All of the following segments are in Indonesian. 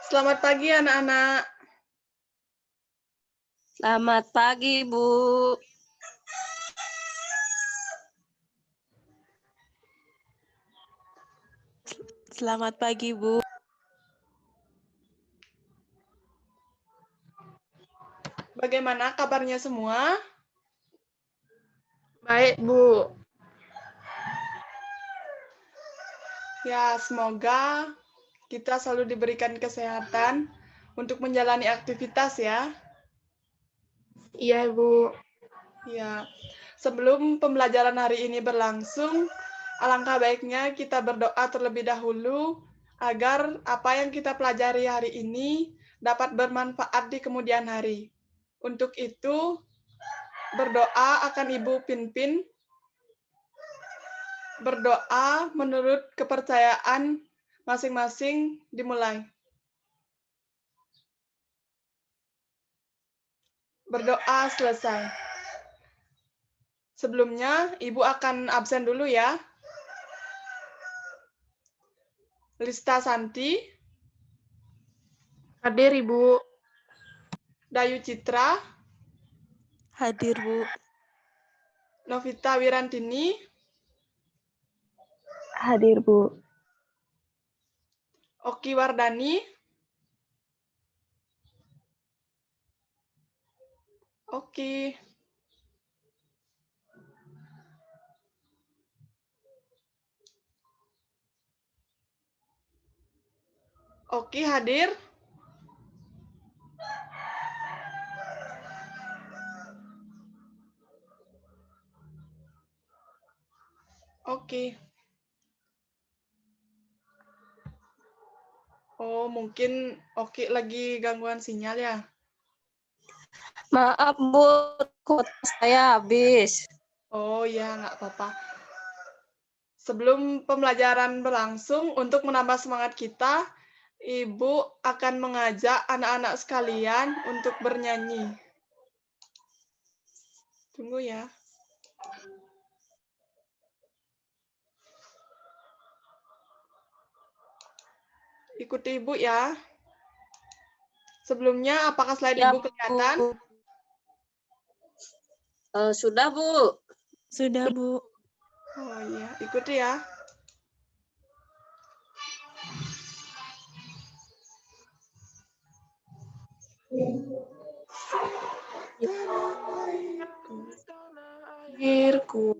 Selamat pagi anak-anak. Selamat pagi, Bu. Selamat pagi, Bu. Bagaimana kabarnya semua? Baik, Bu. Ya, semoga kita selalu diberikan kesehatan untuk menjalani aktivitas ya. Iya, Bu. Ya, sebelum pembelajaran hari ini berlangsung, alangkah baiknya kita berdoa terlebih dahulu agar apa yang kita pelajari hari ini dapat bermanfaat di kemudian hari. Untuk itu, berdoa akan Ibu Pinpin, berdoa menurut kepercayaan masing-masing dimulai. Berdoa selesai. Sebelumnya, Ibu akan absen dulu ya. Lista Santi, Hadir, Ibu. Dayu Citra, Hadir, Bu. Novita Wirantini, Hadir, Bu. Oki Wardani, Oki, Oki hadir. Oki. Oh, mungkin Oki lagi gangguan sinyal ya. Maaf, Bu. Kuota saya habis. Oh ya, nggak apa-apa. Sebelum pembelajaran berlangsung, untuk menambah semangat kita, Ibu akan mengajak anak-anak sekalian untuk bernyanyi. Tunggu ya. Ikuti Ibu ya. Sebelumnya, apakah slide Ya, Ibu kelihatan? Bu. Sudah, Bu. Sudah, Bu. Oh iya, ikuti ya. Airku.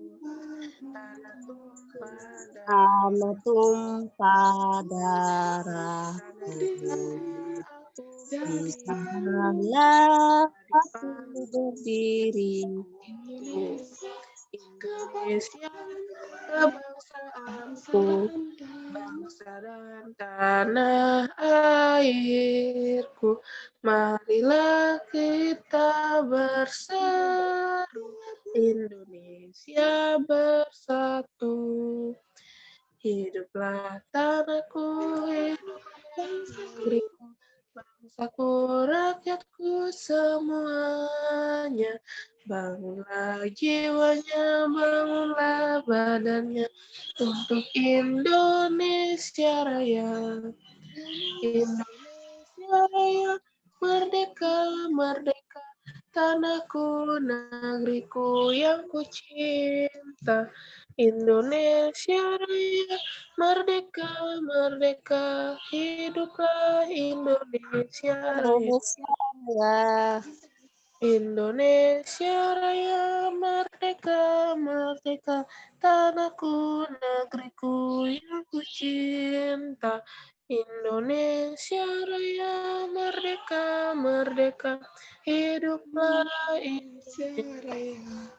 Tanah tumpah darahku. Di sanalah aku berdiri. Indonesia, kebangsaanku, bangsa dan tanah airku. Marilah kita bersatu, Indonesia bersatu. Hiduplah tanahku, hiduplah negeriku, bangsaku, rakyatku semuanya. Bangunlah jiwanya, bangunlah badannya untuk Indonesia Raya. Indonesia Raya, merdeka, merdeka, tanahku, negeriku yang ku cinta. Indonesia Raya, merdeka, merdeka, hiduplah Indonesia Raya. Indonesia ya. Indonesia Raya, merdeka, merdeka, tanahku, negeriku yang ku cinta. Indonesia Raya, merdeka, merdeka, hiduplah Indonesia Raya.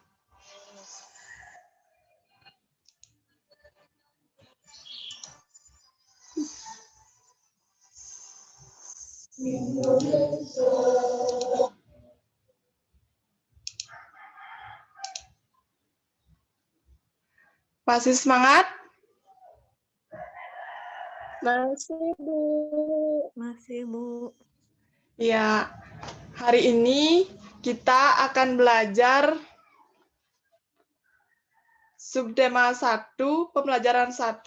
Masih semangat? Masih, Bu. Masih, Bu. Ya, hari ini kita akan belajar subtema 1, pembelajaran 1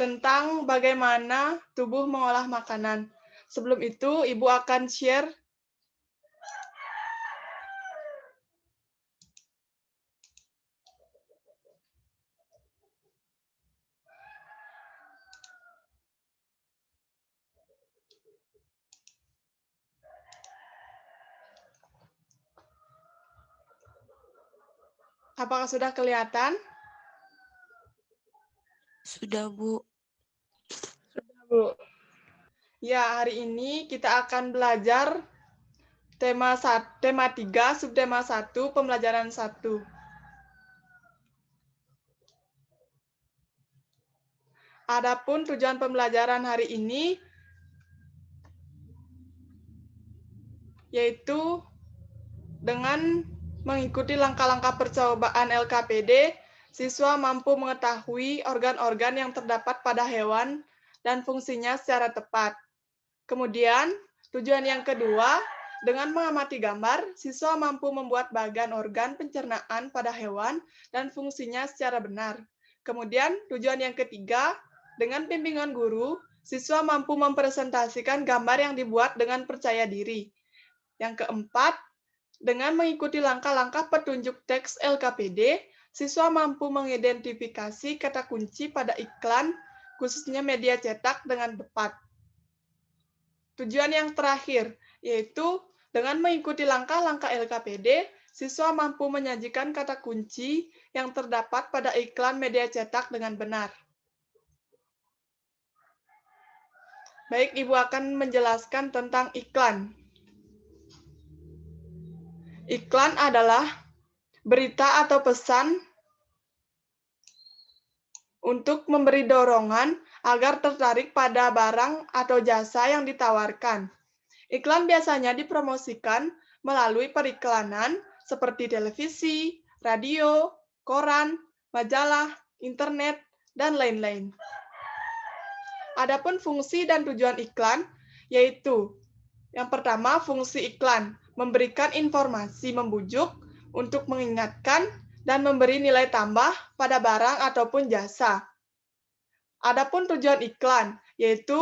tentang bagaimana tubuh mengolah makanan. Sebelum itu, Ibu akan share. Apakah sudah kelihatan? Sudah, Bu. Bu. Ya, hari ini kita akan belajar tema 3, subtema 1, pembelajaran 1. Adapun tujuan pembelajaran hari ini yaitu dengan mengikuti langkah-langkah percobaan LKPD, siswa mampu mengetahui organ-organ yang terdapat pada hewan dan fungsinya secara tepat. Kemudian, tujuan yang kedua, dengan mengamati gambar, siswa mampu membuat bagan organ pencernaan pada hewan dan fungsinya secara benar. Kemudian, tujuan yang ketiga, dengan bimbingan guru, siswa mampu mempresentasikan gambar yang dibuat dengan percaya diri. Yang keempat, dengan mengikuti langkah-langkah petunjuk teks LKPD, siswa mampu mengidentifikasi kata kunci pada iklan, khususnya media cetak dengan tepat. Tujuan yang terakhir, yaitu dengan mengikuti langkah-langkah LKPD, siswa mampu menyajikan kata kunci yang terdapat pada iklan media cetak dengan benar. Baik, Ibu akan menjelaskan tentang iklan. Iklan adalah berita atau pesan untuk memberi dorongan agar tertarik pada barang atau jasa yang ditawarkan. Iklan biasanya dipromosikan melalui periklanan seperti televisi, radio, koran, majalah, internet, dan lain-lain. Adapun fungsi dan tujuan iklan, yaitu yang pertama, fungsi iklan memberikan informasi membujuk untuk mengingatkan dan memberi nilai tambah pada barang ataupun jasa. Adapun tujuan iklan, yaitu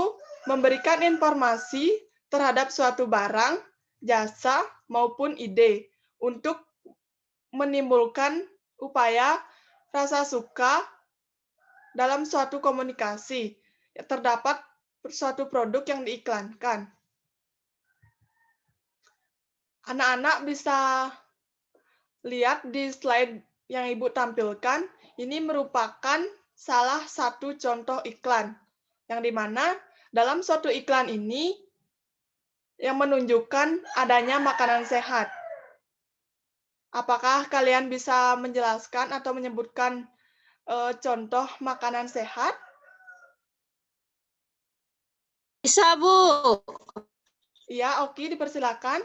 memberikan informasi terhadap suatu barang, jasa, maupun ide untuk menimbulkan upaya rasa suka dalam suatu komunikasi. Terdapat suatu produk yang diiklankan. Anak-anak bisa lihat di slide yang Ibu tampilkan, ini merupakan salah satu contoh iklan, yang dimana dalam suatu iklan ini yang menunjukkan adanya makanan sehat. Apakah kalian bisa menjelaskan atau menyebutkan contoh makanan sehat? Bisa, Bu. Iya, Oki, dipersilakan.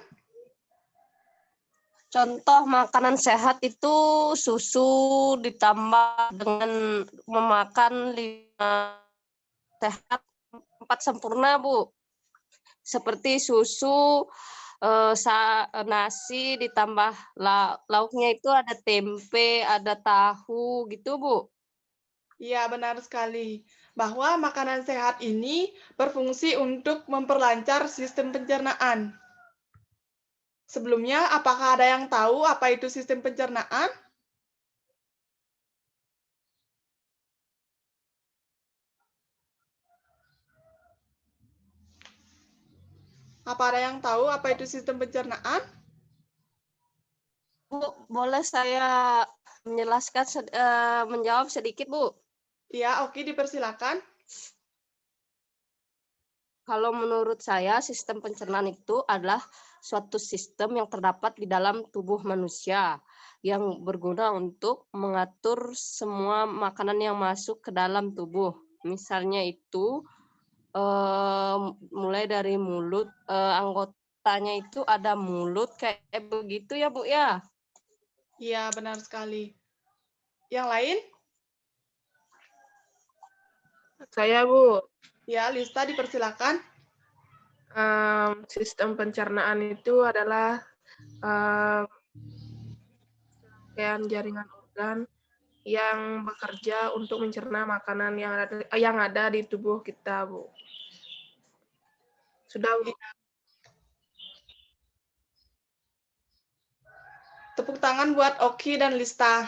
Contoh makanan sehat itu susu ditambah dengan memakan 5 sehat 4 sempurna, Bu. Seperti susu, nasi ditambah lauknya itu ada tempe, ada tahu gitu, Bu. Iya, benar sekali. Bahwa makanan sehat ini berfungsi untuk memperlancar sistem pencernaan. Sebelumnya, apakah ada yang tahu apa itu sistem pencernaan? Apa ada yang tahu apa itu sistem pencernaan? Bu, boleh saya menjelaskan, menjawab sedikit, Bu? Iya, Oki, dipersilakan. Kalau menurut saya, sistem pencernaan itu adalah suatu sistem yang terdapat di dalam tubuh manusia yang berguna untuk mengatur semua makanan yang masuk ke dalam tubuh. Misalnya itu mulai dari mulut, anggotanya itu ada mulut kayak begitu ya, Bu ya? Iya, benar sekali. Yang lain? Saya, Bu. Ya, Lista, dipersilakan. Sistem pencernaan itu adalah rangkaian jaringan organ yang bekerja untuk mencerna makanan yang ada di tubuh kita, Bu. Sudah, Bu. Tepuk tangan buat Oki dan Lista.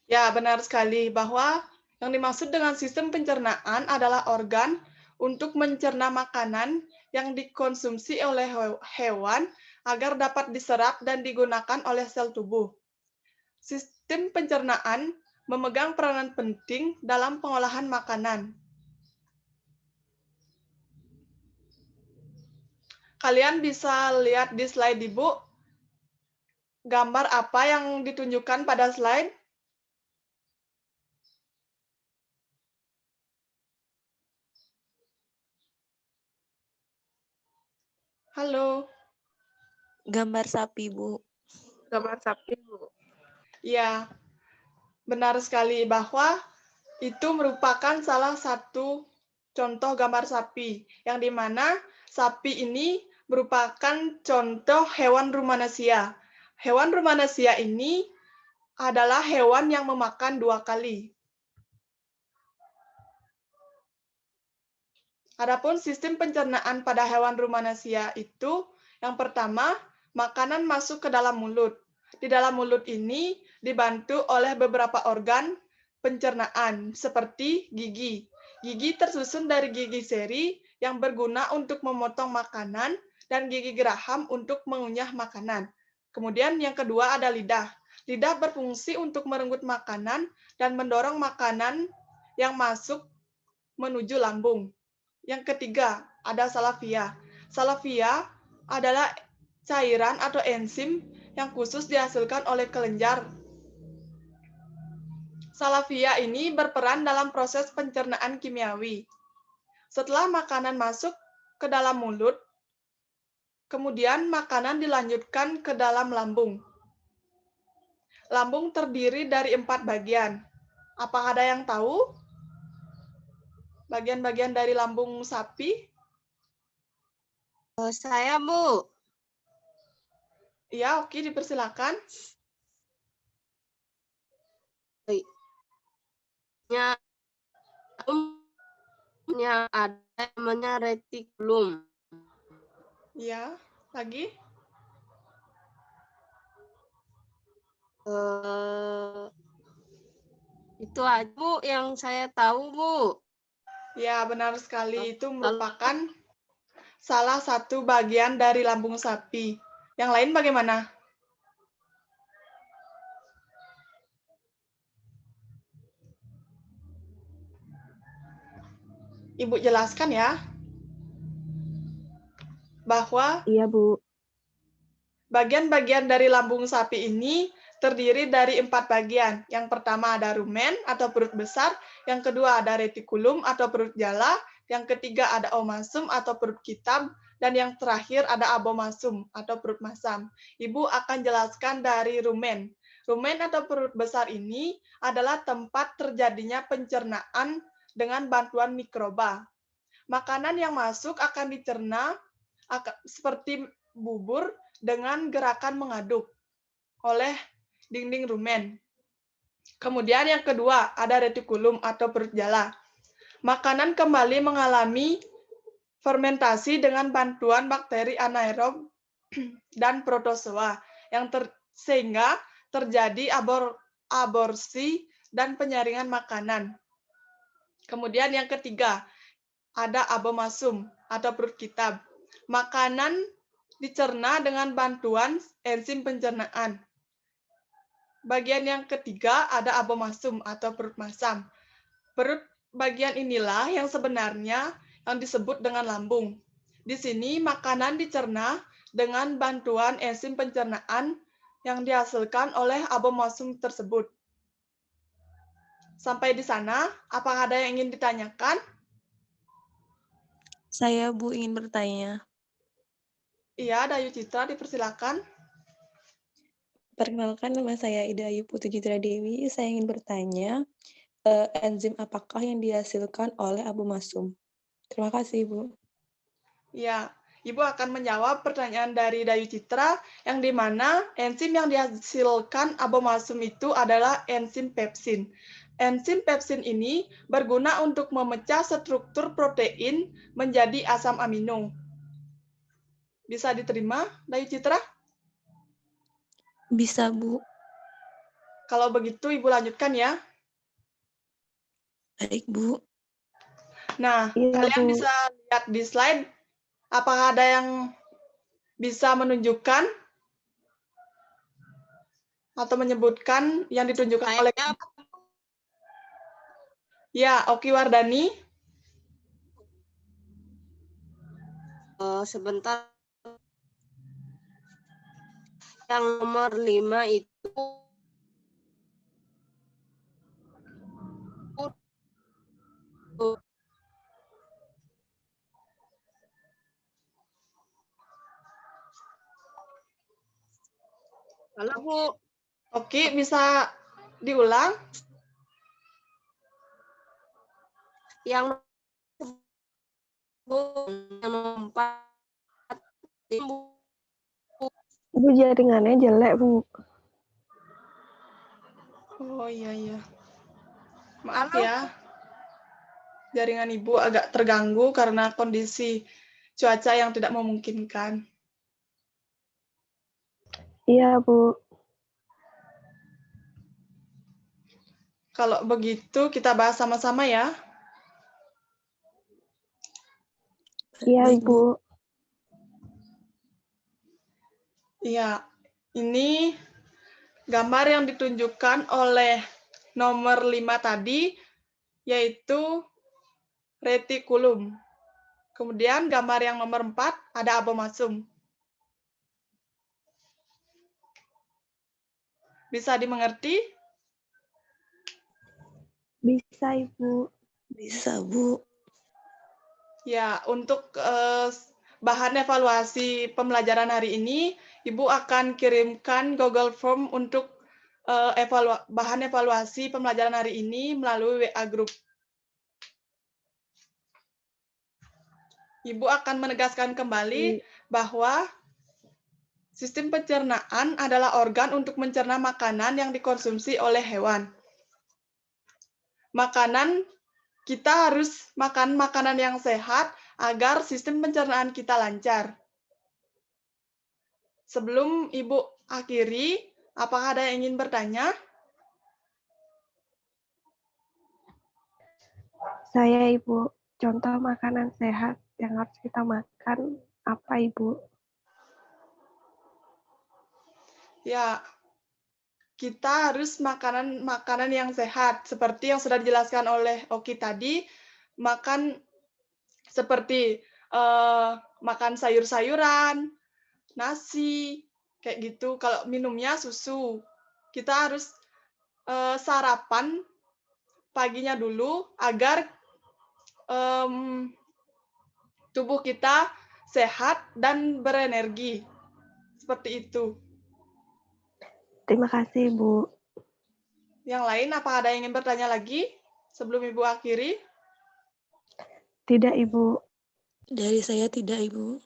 Ya, benar sekali bahwa yang dimaksud dengan sistem pencernaan adalah organ untuk mencerna makanan yang dikonsumsi oleh hewan agar dapat diserap dan digunakan oleh sel tubuh. Sistem pencernaan memegang peranan penting dalam pengolahan makanan. Kalian bisa lihat di slide Ibu, gambar apa yang ditunjukkan pada slide? Halo. Gambar sapi, Bu. Gambar sapi, Bu. Ya, benar sekali bahwa itu merupakan salah satu contoh gambar sapi, yang dimana sapi ini merupakan contoh hewan rumanesia. Hewan rumanesia ini adalah hewan yang memakan 2 kali. Adapun sistem pencernaan pada hewan rumanesia itu, yang pertama, makanan masuk ke dalam mulut. Di dalam mulut ini dibantu oleh beberapa organ pencernaan, seperti gigi. Gigi tersusun dari gigi seri yang berguna untuk memotong makanan dan gigi geraham untuk mengunyah makanan. Kemudian yang kedua ada lidah. Lidah berfungsi untuk merenggut makanan dan mendorong makanan yang masuk menuju lambung. Yang ketiga, ada salvia. Salvia adalah cairan atau enzim yang khusus dihasilkan oleh kelenjar. Salvia ini berperan dalam proses pencernaan kimiawi. Setelah makanan masuk ke dalam mulut, kemudian makanan dilanjutkan ke dalam lambung. Lambung terdiri dari 4 bagian. Apakah ada yang tahu bagian-bagian dari lambung sapi? Saya, Bu. Iya, oke, dipersilakan. Yang ada namanya retikulum. Iya, lagi? Itu aja, Bu, yang saya tahu, Bu. Ya, benar sekali. Itu merupakan salah satu bagian dari lambung sapi. Yang lain bagaimana? Ibu jelaskan ya, bahwa Iya, Bu. bagian-bagian dari lambung sapi ini terdiri dari 4 bagian. Yang pertama ada rumen atau perut besar, yang kedua ada retikulum atau perut jala, yang ketiga ada omasum atau perut kitab, dan yang terakhir ada abomasum atau perut masam. Ibu akan jelaskan dari rumen. Rumen atau perut besar ini adalah tempat terjadinya pencernaan dengan bantuan mikroba. Makanan yang masuk akan dicerna seperti bubur dengan gerakan mengaduk oleh dinding rumen. Kemudian yang kedua, ada retikulum atau perut jala. Makanan kembali mengalami fermentasi dengan bantuan bakteri anaerob dan protozoa, sehingga terjadi aborsi dan penyaringan makanan. Kemudian yang ketiga, ada abomasum atau perut kitab. Makanan dicerna dengan bantuan enzim pencernaan. Bagian yang ketiga ada abomasum atau perut masam. Perut bagian inilah yang sebenarnya yang disebut dengan lambung. Di sini makanan dicerna dengan bantuan enzim pencernaan yang dihasilkan oleh abomasum tersebut. Sampai di sana, apakah ada yang ingin ditanyakan? Saya, Bu, ingin bertanya. Iya, Dayu Citra, dipersilakan. Perkenalkan, nama saya Ida Ayu Putri Citra Dewi. Saya ingin bertanya, enzim apakah yang dihasilkan oleh abomasum? Terima kasih, Bu. Ya, Ibu akan menjawab pertanyaan dari Dayu Citra, yang di mana enzim yang dihasilkan abomasum itu adalah enzim pepsin. enzim pepsin ini berguna untuk memecah struktur protein menjadi asam amino. Bisa diterima, Dayu Citra? Bisa, Bu. Kalau begitu, Ibu lanjutkan ya. Baik, Bu. Nah, Iya, kalian Bu. bisa lihat di slide, apakah ada yang bisa menunjukkan atau menyebutkan yang ditunjukkan oleh... Ya, Oki Wardani. Sebentar. Yang nomor 5 itu halo Bu. Oki, bisa diulang? Yang nomor 4 Bu. Bu, jaringannya jelek, Bu. Oh iya. Maaf Halo? ya. Jaringan Ibu agak terganggu karena kondisi cuaca yang tidak memungkinkan. Iya, Bu. Kalau begitu kita bahas sama-sama ya. Iya, Baik, Bu. Bu. Iya, ini gambar yang ditunjukkan oleh nomor 5 tadi, yaitu retikulum. Kemudian gambar yang nomor 4 ada abomasum. Bisa dimengerti? Bisa, Ibu. Bisa, Bu. Ya, untuk bahan evaluasi pembelajaran hari ini, Ibu akan kirimkan Google Form untuk bahan evaluasi pembelajaran hari ini melalui WA Group. Ibu akan menegaskan kembali bahwa sistem pencernaan adalah organ untuk mencerna makanan yang dikonsumsi oleh hewan. Kita harus makan makanan yang sehat agar sistem pencernaan kita lancar. Sebelum Ibu akhiri, apakah ada yang ingin bertanya? Saya, Ibu. Contoh makanan sehat yang harus kita makan apa, Ibu? Ya, kita harus makanan yang sehat. Seperti yang sudah dijelaskan oleh Oki tadi, makan seperti makan sayur-sayuran, nasi, kayak gitu. Kalau minumnya susu, kita harus sarapan paginya dulu agar tubuh kita sehat dan berenergi. Seperti itu. Terima kasih, Bu. Yang lain, apa ada yang ingin bertanya lagi sebelum Ibu akhiri? Tidak, Ibu. Dari saya tidak, Ibu.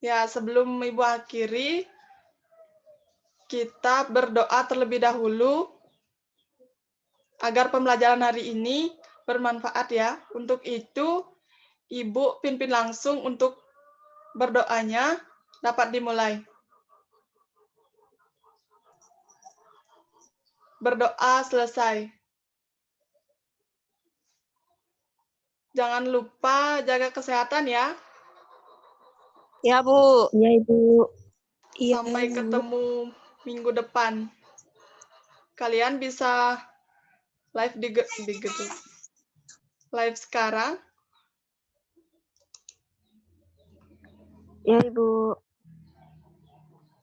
Ya, sebelum Ibu akhiri, kita berdoa terlebih dahulu agar pembelajaran hari ini bermanfaat ya. Untuk itu, Ibu pimpin langsung untuk berdoanya dapat dimulai. Berdoa selesai. Jangan lupa jaga kesehatan ya. Ya Bu. Iya, Ibu. Iya, Sampai Bu. ketemu minggu depan. Kalian bisa live di gedung. Live sekarang. Iya, Ibu.